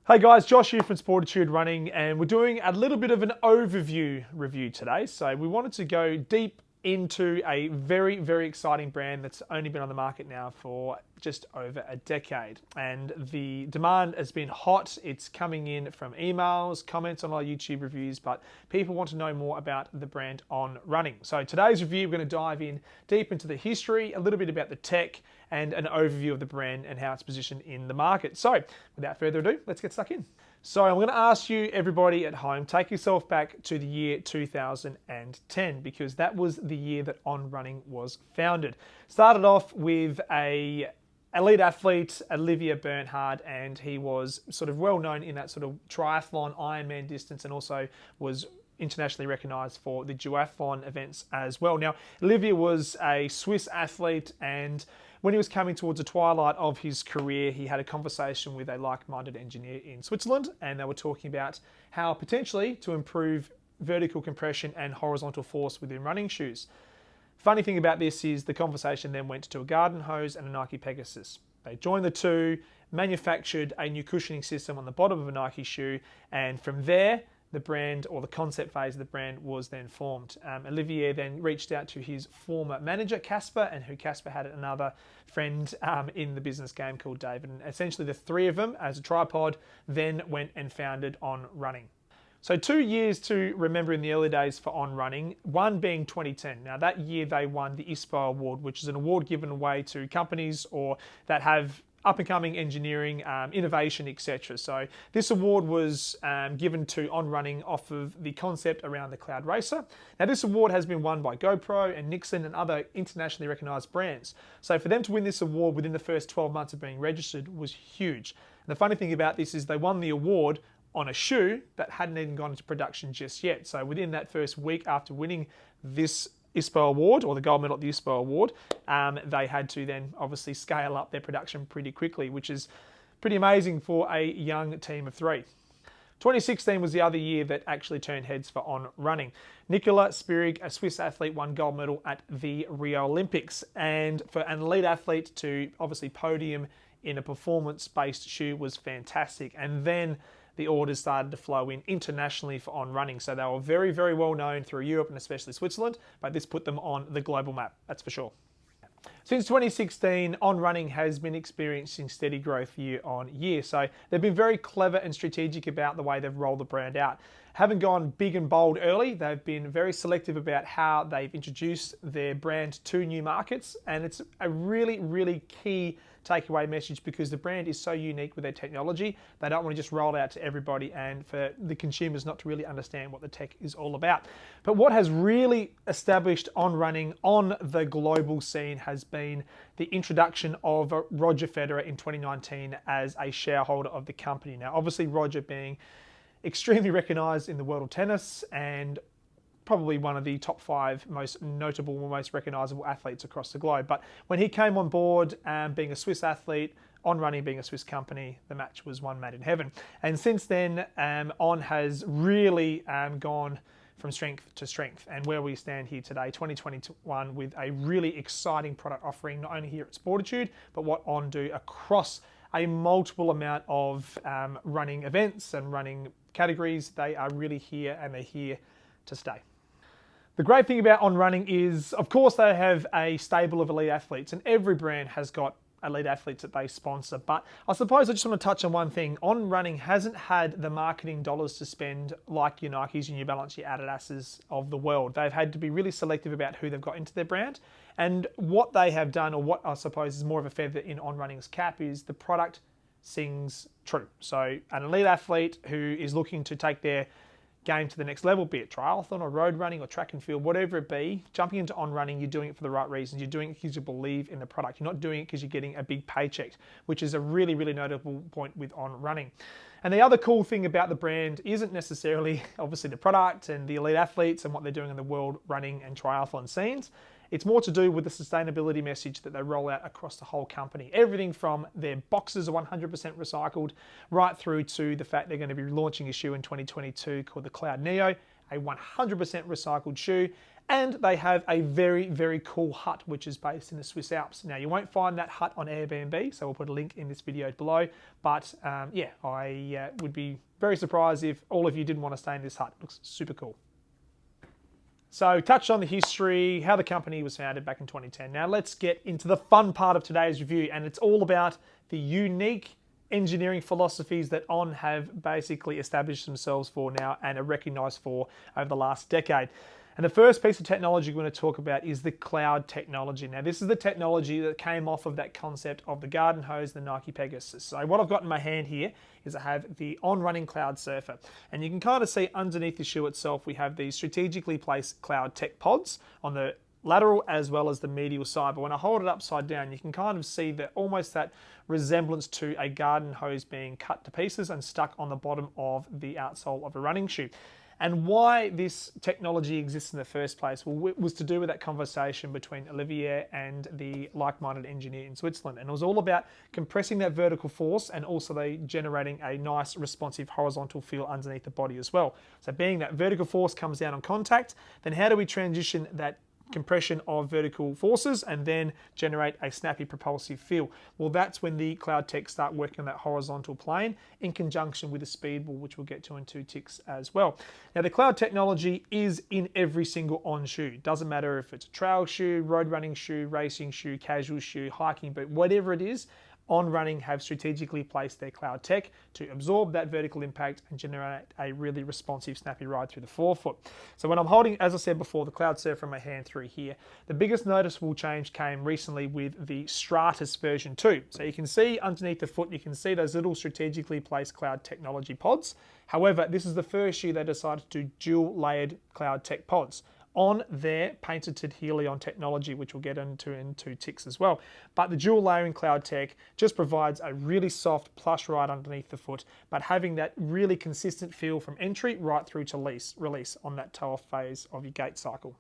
Hey guys, Josh here from Sportitude Running, and we're doing a little bit of an overview review today. So we wanted to go deep into a very, very exciting brand that's only been on the market now for just over a decade. And the demand has been hot. It's coming in from emails, comments on our YouTube reviews, but people want to know more about the brand On Running. So today's review, we're going to dive in deep into the history, a little bit about the tech, and an overview of the brand and how it's positioned in the market. So without further ado, let's get stuck in. So I'm going to ask you, everybody at home, take yourself back to the year 2010, because that was the year that On Running was founded. Started off with a elite athlete, Olivier Bernhard, and he was sort of well known in that sort of triathlon, Ironman distance, and also was internationally recognized for the duathlon events as well. Now, Olivier was a Swiss athlete, and when he was coming towards the twilight of his career, he had a conversation with a like-minded engineer in Switzerland, and they were talking about how potentially to improve vertical compression and horizontal force within running shoes. Funny thing about this is the conversation then went to a garden hose and a Nike Pegasus. They joined the two, manufactured a new cushioning system on the bottom of a Nike shoe, and from there, the brand, or the concept phase of the brand, was then formed. Olivier then reached out to his former manager, Casper, and who Casper had another friend in the business game called David. And essentially the three of them, as a tripod, then went and founded On Running. So 2 years to remember in the early days for On Running, one being 2010. Now that year they won the ISPO award, which is an award given away to companies or that have up-and-coming engineering, innovation, etc. So this award was given to On Running off of the concept around the Cloud Racer. Now this award has been won by GoPro and Nixon and other internationally recognized brands. So for them to win this award within the first 12 months of being registered was huge. And the funny thing about this is they won the award on a shoe that hadn't even gone into production just yet. So within that first week after winning this ISPO award, or the gold medal at the ISPO award, they had to then obviously scale up their production pretty quickly, which is pretty amazing for a young team of three. 2016 was the other year that actually turned heads for On Running. Nicola Spirig, a Swiss athlete, won gold medal at the Rio Olympics, and for an elite athlete to obviously podium in a performance-based shoe was fantastic. And then the orders started to flow in internationally for On Running. So they were very, very well known through Europe and especially Switzerland, but this put them on the global map, that's for sure. Since 2016, On Running has been experiencing steady growth year on year. So they've been very clever and strategic about the way they've rolled the brand out. Haven't gone big and bold early. They've been very selective about how they've introduced their brand to new markets. And it's a really, really key takeaway message because the brand is so unique with their technology. They don't want to just roll it out to everybody and for the consumers not to really understand what the tech is all about. But what has really established On Running on the global scene has been the introduction of Roger Federer in 2019 as a shareholder of the company. Now, obviously Roger being extremely recognized in the world of tennis and probably one of the top 5 most notable, most recognizable athletes across the globe. But when he came on board, being a Swiss athlete, On Running being a Swiss company, the match was one made in heaven. And since then, On has really gone from strength to strength. And where we stand here today, 2021, with a really exciting product offering, not only here at Sportitude, but what On do across a multiple amount of running events and running categories. They are really here, and they're here to stay. The great thing about On Running is, of course, they have a stable of elite athletes, and every brand has got elite athletes that they sponsor. But I suppose I just want to touch on one thing. On Running hasn't had the marketing dollars to spend like your Nikes, your New Balance, your Adidas's of the world. They've had to be really selective about who they've got into their brand. And what they have done, or what I suppose is more of a feather in On Running's cap, is the product sings true. So an elite athlete who is looking to take their game to the next level, be it triathlon or road running or track and field, whatever it be, jumping into On Running, you're doing it for the right reasons. You're doing it because you believe in the product. You're not doing it because you're getting a big paycheck, which is a really, really notable point with On Running. And the other cool thing about the brand isn't necessarily, obviously, the product and the elite athletes and what they're doing in the world running and triathlon scenes. It's more to do with the sustainability message that they roll out across the whole company. Everything from their boxes are 100% recycled, right through to the fact they're going to be launching a shoe in 2022 called the Cloud Neo, a 100% recycled shoe, And they have a very, very cool hut, which is based in the Swiss Alps. Now, you won't find that hut on Airbnb, so we'll put a link in this video below. But yeah, I would be very surprised if all of you didn't want to stay in this hut. It looks super cool. So touched on the history, how the company was founded back in 2010. Now let's get into the fun part of today's review, and it's all about the unique engineering philosophies that On have basically established themselves for now and are recognized for over the last decade. And the first piece of technology we're going to talk about is the cloud technology. Now, this is the technology that came off of that concept of the garden hose, the Nike Pegasus. So what I've got in my hand here is I have the On Running Cloud Surfer. And you can kind of see underneath the shoe itself, we have these strategically placed Cloudtec pods on the lateral as well as the medial side. But when I hold it upside down, you can kind of see that almost that resemblance to a garden hose being cut to pieces and stuck on the bottom of the outsole of a running shoe. And why this technology exists in the first place was to do with that conversation between Olivier and the like-minded engineer in Switzerland. And it was all about compressing that vertical force and also generating a nice responsive horizontal feel underneath the body as well. So being that vertical force comes down on contact, then how do we transition that compression of vertical forces and then generate a snappy propulsive feel? Well, that's when the Cloudtec start working on that horizontal plane in conjunction with the Speedboard, which we'll get to in 2 ticks as well. Now, the cloud technology is in every single On shoe. Doesn't matter if it's a trail shoe, road running shoe, racing shoe, casual shoe, hiking boot, whatever it is, On Running have strategically placed their Cloudtec to absorb that vertical impact and generate a really responsive, snappy ride through the forefoot. So when I'm holding, as I said before, the Cloud Surfer in my hand through here, the biggest noticeable change came recently with the Stratus version 2. So you can see underneath the foot, you can see those little strategically placed cloud technology pods. However, this is the first year they decided to do dual layered Cloudtec pods on their patented Helion technology, which we'll get into in 2 ticks as well. But the dual layering Cloudtec just provides a really soft plush ride underneath the foot, but having that really consistent feel from entry right through to release on that toe-off phase of your gait cycle.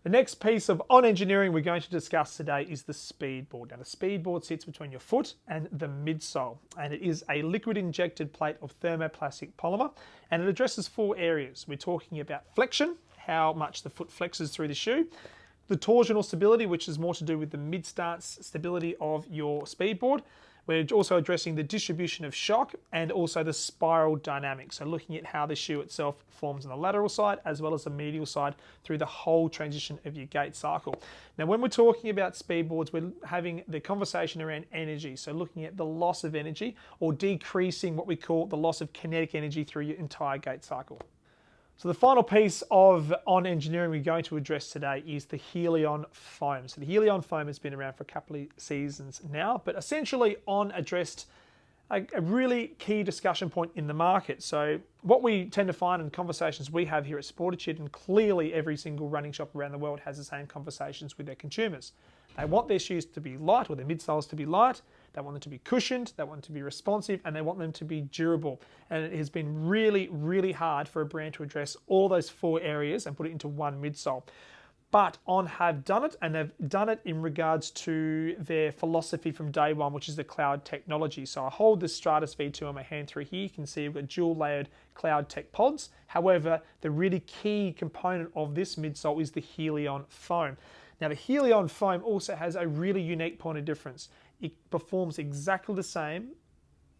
The next piece of On engineering we're going to discuss today is the Speedboard. Now, the Speedboard sits between your foot and the midsole, and it is a liquid injected plate of thermoplastic polymer, and it addresses 4 areas. We're talking about flexion, how much the foot flexes through the shoe, the torsional stability, which is more to do with the mid-stance stability of your Speedboard. We're also addressing the distribution of shock and also the spiral dynamics. So looking at how the shoe itself forms on the lateral side as well as the medial side through the whole transition of your gait cycle. Now, when we're talking about Speedboards, we're having the conversation around energy. So looking at the loss of energy or decreasing what we call the loss of kinetic energy through your entire gait cycle. So the final piece of On engineering we're going to address today is the Helion foam. So the Helion foam has been around for a couple of seasons now, but essentially On addressed a really key discussion point in the market. So what we tend to find in conversations we have here at Sportitude, and clearly every single running shop around the world has the same conversations with their consumers. They want their shoes to be light, or their midsoles to be light. They want them to be cushioned, they want them to be responsive, and they want them to be durable. And it has been really, really hard for a brand to address all those 4 areas and put it into one midsole. But On have done it, and they've done it in regards to their philosophy from day one, which is the cloud technology. So I hold this Stratus V2 on my hand through here. You can see we've got dual layered Cloudtec pods. However, the really key component of this midsole is the Helion foam. Now, the Helion foam also has a really unique point of difference. It performs exactly the same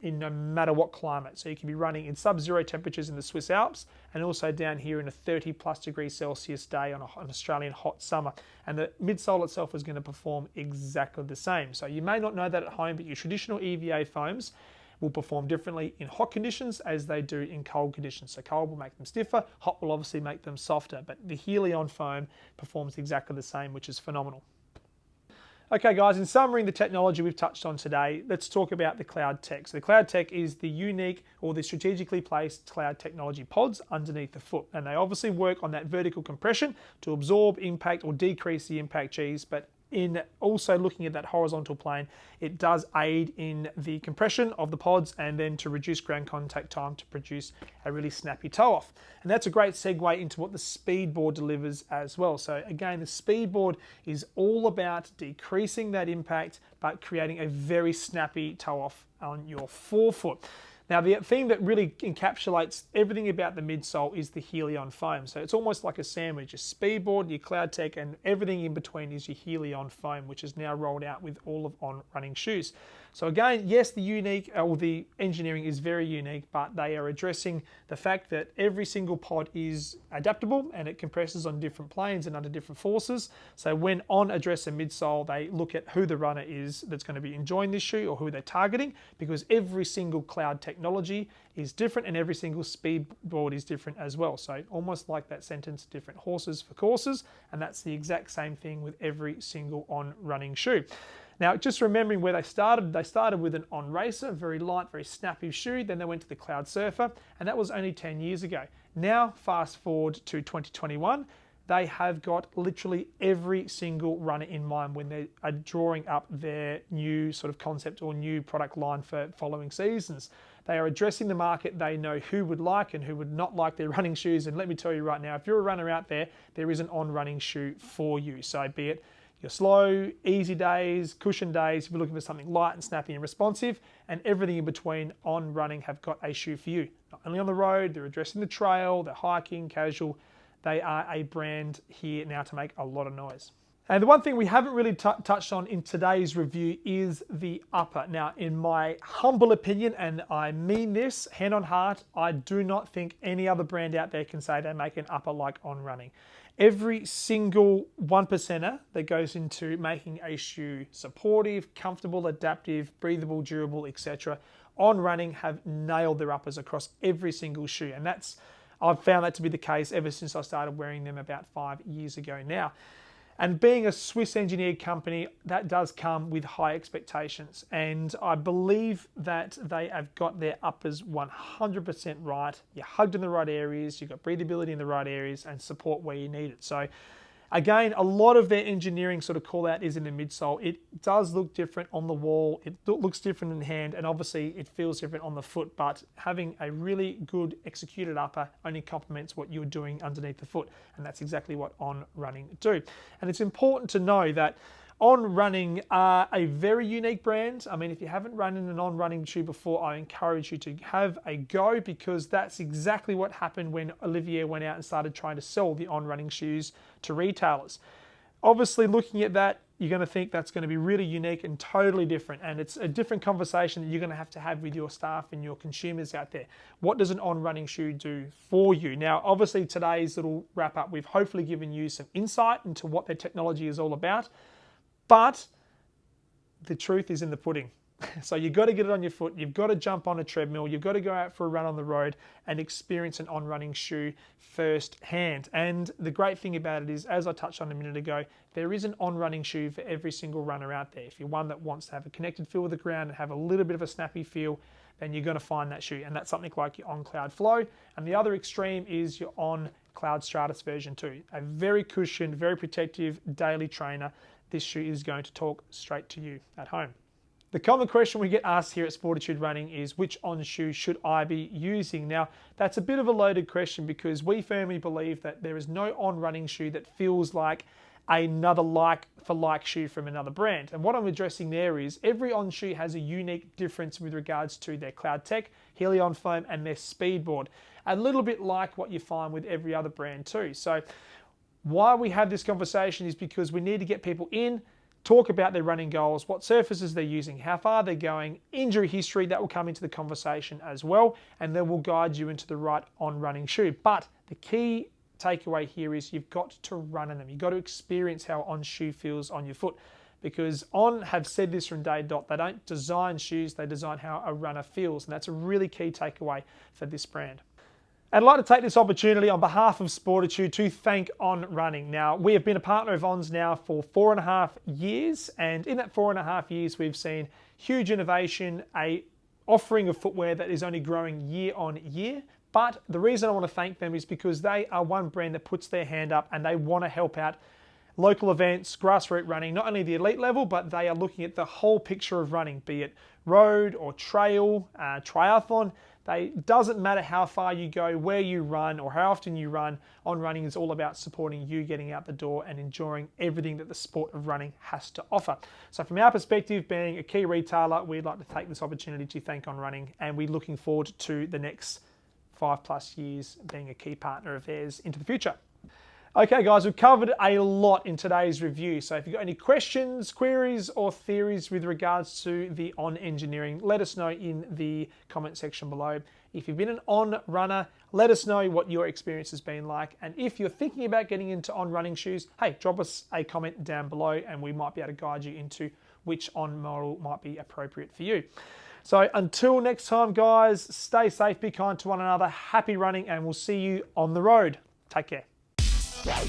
in no matter what climate. So you can be running in sub-zero temperatures in the Swiss Alps and also down here in a 30+ degrees Celsius day on an Australian hot summer. And the midsole itself is going to perform exactly the same. So you may not know that at home, but your traditional EVA foams will perform differently in hot conditions as they do in cold conditions. So cold will make them stiffer, hot will obviously make them softer, but the Helion foam performs exactly the same, which is phenomenal. Okay guys, in summary, the technology we've touched on today, let's talk about the Cloudtec. So the Cloudtec is the unique or the strategically placed cloud technology pods underneath the foot. And they obviously work on that vertical compression to absorb impact or decrease the impact G's, but in also looking at that horizontal plane, it does aid in the compression of the pods and then to reduce ground contact time to produce a really snappy toe off. And that's a great segue into what the Speedboard delivers as well. So again, the Speedboard is all about decreasing that impact, but creating a very snappy toe off on your forefoot. Now, the thing that really encapsulates everything about the midsole is the Helion foam. So it's almost like a sandwich. Your Speedboard, your Cloudtec, and everything in between is your Helion foam, which is now rolled out with all of On Running shoes. So again, yes, the engineering is very unique, but they are addressing the fact that every single pod is adaptable and it compresses on different planes and under different forces. So when On address a midsole, they look at who the runner is that's going to be enjoying this shoe or who they're targeting, because every single cloud technology is different and every single Speedboard is different as well. So almost like that sentence, different horses for courses, and that's the exact same thing with every single On Running shoe. Now, just remembering where they started with an On Racer, very light, very snappy shoe. Then they went to the Cloud Surfer, and that was only 10 years ago. Now, fast forward to 2021, they have got literally every single runner in mind when they are drawing up their new sort of concept or new product line for following seasons. They are addressing the market. They know who would like and who would not like their running shoes. And let me tell you right now, if you're a runner out there, there is an On Running shoe for you. So be it your slow, easy days, cushion days, if you're looking for something light and snappy and responsive, and everything in between, On Running have got a shoe for you. Not only on the road, they're addressing the trail, they're hiking, casual. They are a brand here now to make a lot of noise. And the one thing we haven't really touched on in today's review is the upper. Now, in my humble opinion, and I mean this, hand on heart, I do not think any other brand out there can say they make an upper like On Running. Every single 1%er that goes into making a shoe supportive, comfortable, adaptive, breathable, durable, etc., On Running have nailed their uppers across every single shoe. And I've found that to be the case ever since I started wearing them about 5 years ago now. And being a Swiss engineered company, that does come with high expectations. And I believe that they have got their uppers 100% right. You're hugged in the right areas, you've got breathability in the right areas, and support where you need it. So again, a lot of their engineering sort of call out is in the midsole. It does look different on the wall, it looks different in hand, and obviously it feels different on the foot, but having a really good executed upper only complements what you're doing underneath the foot, and that's exactly what On Running do. And it's important to know that On Running are a very unique brand. I mean, if you haven't run in an On Running shoe before, I encourage you to have a go, because that's exactly what happened when Olivier went out and started trying to sell the On Running shoes to retailers. Obviously, looking at that, you're going to think that's going to be really unique and totally different. And it's a different conversation that you're going to have with your staff and your consumers out there. What does an On Running shoe do for you? Now, obviously, today's little wrap up, we've hopefully given you some insight into what their technology is all about. But the truth is in the pudding. So you've got to get it on your foot. You've got to jump on a treadmill. You've got to go out for a run on the road and experience an On Running shoe firsthand. And the great thing about it is, as I touched on a minute ago, there is an On Running shoe for every single runner out there. If you're one that wants to have a connected feel with the ground and have a little bit of a snappy feel, then you're going to find that shoe. And that's something like your On Cloud Flow. And the other extreme is your On Cloud Stratus version 2. A very cushioned, very protective daily trainer. This shoe is going to talk straight to you at home. The common question we get asked here at Sportitude Running is, which On shoe should I be using? Now, that's a bit of a loaded question, because we firmly believe that there is no On Running shoe that feels like another like-for-like shoe from another brand. And what I'm addressing there is, every On shoe has a unique difference with regards to their Cloudtec, Helion foam, and their Speedboard. A little bit like what you find with every other brand too. So why we have this conversation is because we need to get people in, talk about their running goals, what surfaces they're using, how far they're going, injury history, that will come into the conversation as well, and then we'll guide you into the right On Running shoe. But the key takeaway here is you've got to run in them. You've got to experience how On shoe feels on your foot, because On have said this from day dot. They don't design shoes, they design how a runner feels, and that's a really key takeaway for this brand. I'd like to take this opportunity on behalf of Sportitude to thank On Running. Now, we have been a partner of On's now for 4.5 years, and in that 4.5 years, we've seen huge innovation, a offering of footwear that is only growing year on year. But the reason I want to thank them is because they are one brand that puts their hand up and they want to help out local events, grassroots running, not only the elite level, but they are looking at the whole picture of running, be it road or trail, triathlon. Doesn't matter how far you go, where you run, or how often you run. On Running is all about supporting you getting out the door and enjoying everything that the sport of running has to offer. So from our perspective, being a key retailer, we'd like to take this opportunity to thank On Running, and we're looking forward to the next 5+ years being a key partner of theirs into the future. Okay guys, we've covered a lot in today's review. So if you've got any questions, queries, or theories with regards to the On engineering, let us know in the comment section below. If you've been an On runner, let us know what your experience has been like. And if you're thinking about getting into On running shoes, hey, drop us a comment down below and we might be able to guide you into which On model might be appropriate for you. So until next time guys, stay safe, be kind to one another, happy running, and we'll see you on the road. Take care. Wow.